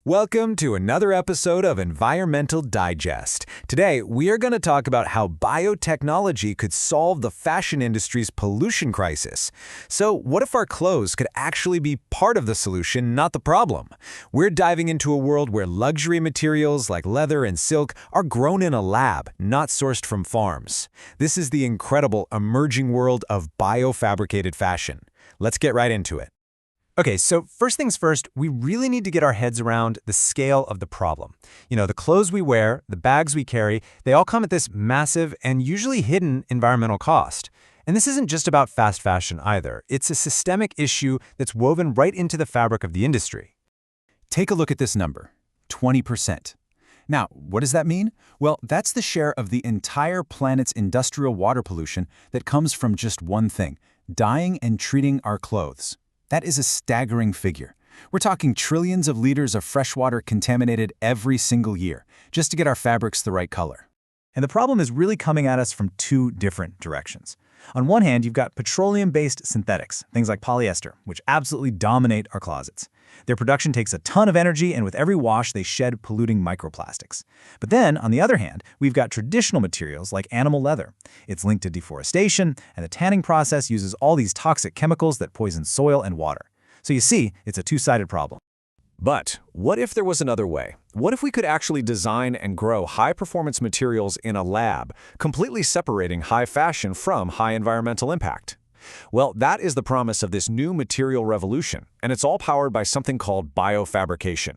Welcome to another episode of Environmental Digest. Today, we are going to talk about how biotechnology could solve the fashion industry's pollution crisis. So, what if our clothes could actually be part of the solution, not the problem? We're diving into a world where luxury materials like leather and silk are grown in a lab, not sourced from farms. This is the incredible emerging world of biofabricated fashion. Let's get right into it. Okay, so first things first, we really need to get our heads around the scale of the problem. The clothes we wear, the bags we carry, they all come at this massive and usually hidden environmental cost. And this isn't just about fast fashion either. It's a systemic issue that's woven right into the fabric of the industry. Take a look at this number, 20%. Now, what does that mean? Well, that's the share of the entire planet's industrial water pollution that comes from just one thing, dyeing and treating our clothes. That is a staggering figure. We're talking trillions of liters of fresh water contaminated every single year, just to get our fabrics the right color. And the problem is really coming at us from two different directions. On one hand, you've got petroleum-based synthetics, things like polyester, which absolutely dominate our closets. Their production takes a ton of energy, and with every wash, they shed polluting microplastics. But then, on the other hand, we've got traditional materials like animal leather. It's linked to deforestation, and the tanning process uses all these toxic chemicals that poison soil and water. So you see, it's a two-sided problem. But what if there was another way? What if we could actually design and grow high-performance materials in a lab, completely separating high fashion from high environmental impact? Well, that is the promise of this new material revolution, and it's all powered by something called biofabrication.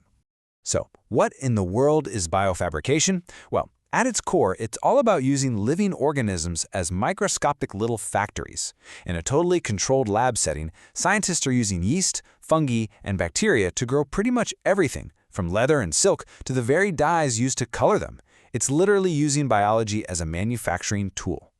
So, what in the world is biofabrication? Well, at its core, it's all about using living organisms as microscopic little factories. In a totally controlled lab setting, scientists are using yeast, fungi, and bacteria to grow pretty much everything, from leather and silk to the very dyes used to color them. It's literally using biology as a manufacturing tool.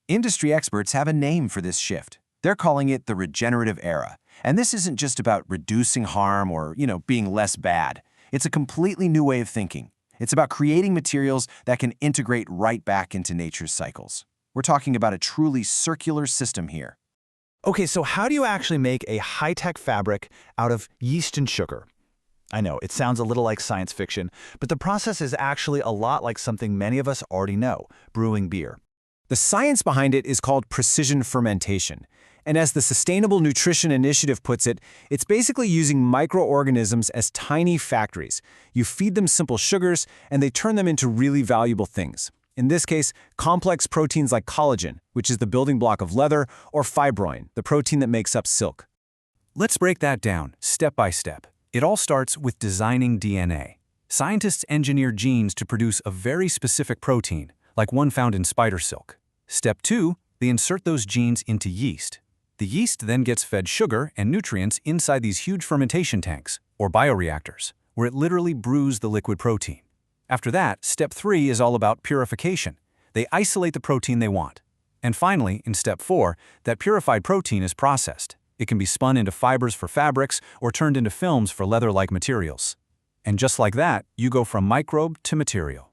Industry experts have a name for this shift. They're calling it the regenerative era. And this isn't just about reducing harm or, being less bad. It's a completely new way of thinking. It's about creating materials that can integrate right back into nature's cycles. We're talking about a truly circular system here. Okay, so how do you actually make a high-tech fabric out of yeast and sugar? I know, it sounds a little like science fiction, but the process is actually a lot like something many of us already know, brewing beer. The science behind it is called precision fermentation. And as the Sustainable Nutrition Initiative puts it, it's basically using microorganisms as tiny factories. You feed them simple sugars, and they turn them into really valuable things. In this case, complex proteins like collagen, which is the building block of leather, or fibroin, the protein that makes up silk. Let's break that down, step by step. It all starts with designing DNA. Scientists engineer genes to produce a very specific protein, like one found in spider silk. Step 2, they insert those genes into yeast. The yeast then gets fed sugar and nutrients inside these huge fermentation tanks, or bioreactors, where it literally brews the liquid protein. After that, step 3 is all about purification. They isolate the protein they want. And finally, in step 4, that purified protein is processed. It can be spun into fibers for fabrics or turned into films for leather-like materials. And just like that, you go from microbe to material.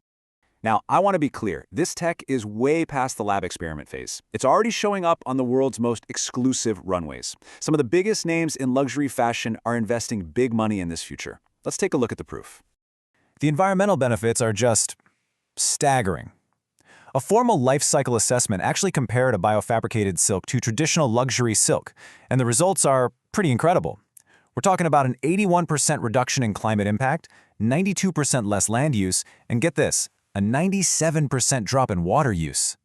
Now, I want to be clear, this tech is way past the lab experiment phase. It's already showing up on the world's most exclusive runways. Some of the biggest names in luxury fashion are investing big money in this future. Let's take a look at the proof. The environmental benefits are just staggering. A formal life cycle assessment actually compared a biofabricated silk to traditional luxury silk, and the results are pretty incredible. We're talking about an 81% reduction in climate impact, 92% less land use, and get this, a 97% drop in water use.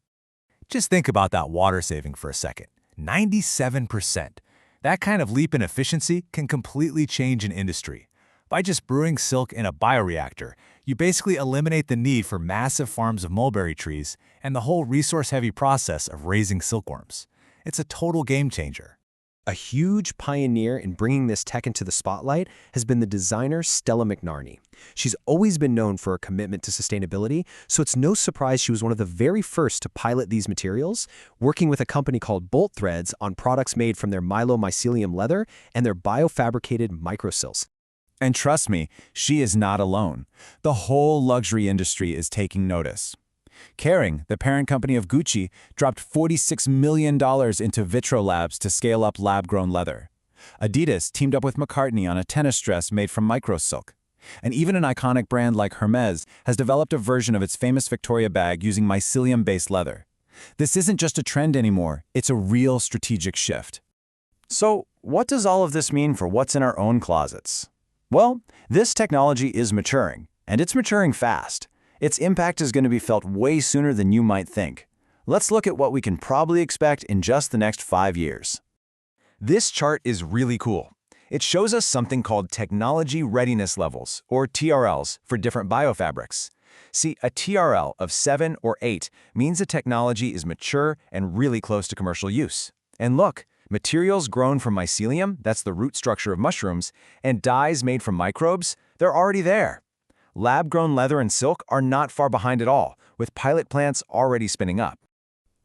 Just think about that water saving for a second. 97%. That kind of leap in efficiency can completely change an industry. By just brewing silk in a bioreactor, you basically eliminate the need for massive farms of mulberry trees and the whole resource-heavy process of raising silkworms. It's a total game changer. A huge pioneer in bringing this tech into the spotlight has been the designer Stella McNarney. She's always been known for her commitment to sustainability, so it's no surprise she was one of the very first to pilot these materials, working with a company called Bolt Threads on products made from their mycelium leather and their biofabricated microsilks. And trust me, she is not alone. The whole luxury industry is taking notice. Kering, the parent company of Gucci, dropped $46 million into Vitro Labs to scale up lab-grown leather. Adidas teamed up with McCartney on a tennis dress made from microsilk. And even an iconic brand like Hermes has developed a version of its famous Victoria bag using mycelium-based leather. This isn't just a trend anymore, it's a real strategic shift. So, what does all of this mean for what's in our own closets? Well, this technology is maturing, and it's maturing fast. Its impact is going to be felt way sooner than you might think. Let's look at what we can probably expect in just the next 5 years. This chart is really cool. It shows us something called technology readiness levels, or TRLs, for different biofabrics. See, a TRL of 7 or 8 means a technology is mature and really close to commercial use. And look, materials grown from mycelium, that's the root structure of mushrooms, and dyes made from microbes, they're already there. Lab-grown leather and silk are not far behind at all, with pilot plants already spinning up.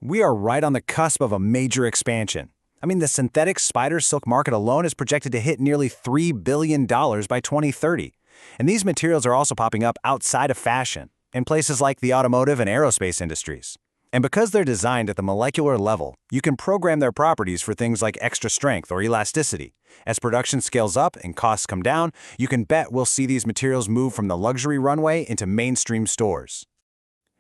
We are right on the cusp of a major expansion. I mean, the synthetic spider silk market alone is projected to hit nearly $3 billion by 2030. And these materials are also popping up outside of fashion, in places like the automotive and aerospace industries. And because they're designed at the molecular level, you can program their properties for things like extra strength or elasticity. As production scales up and costs come down, you can bet we'll see these materials move from the luxury runway into mainstream stores.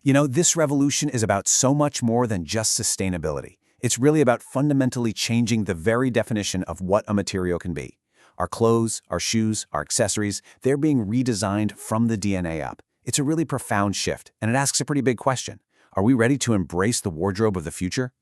You know, this revolution is about so much more than just sustainability. It's really about fundamentally changing the very definition of what a material can be. Our clothes, our shoes, our accessories, they're being redesigned from the DNA up. It's a really profound shift, and it asks a pretty big question. Are we ready to embrace the wardrobe of the future?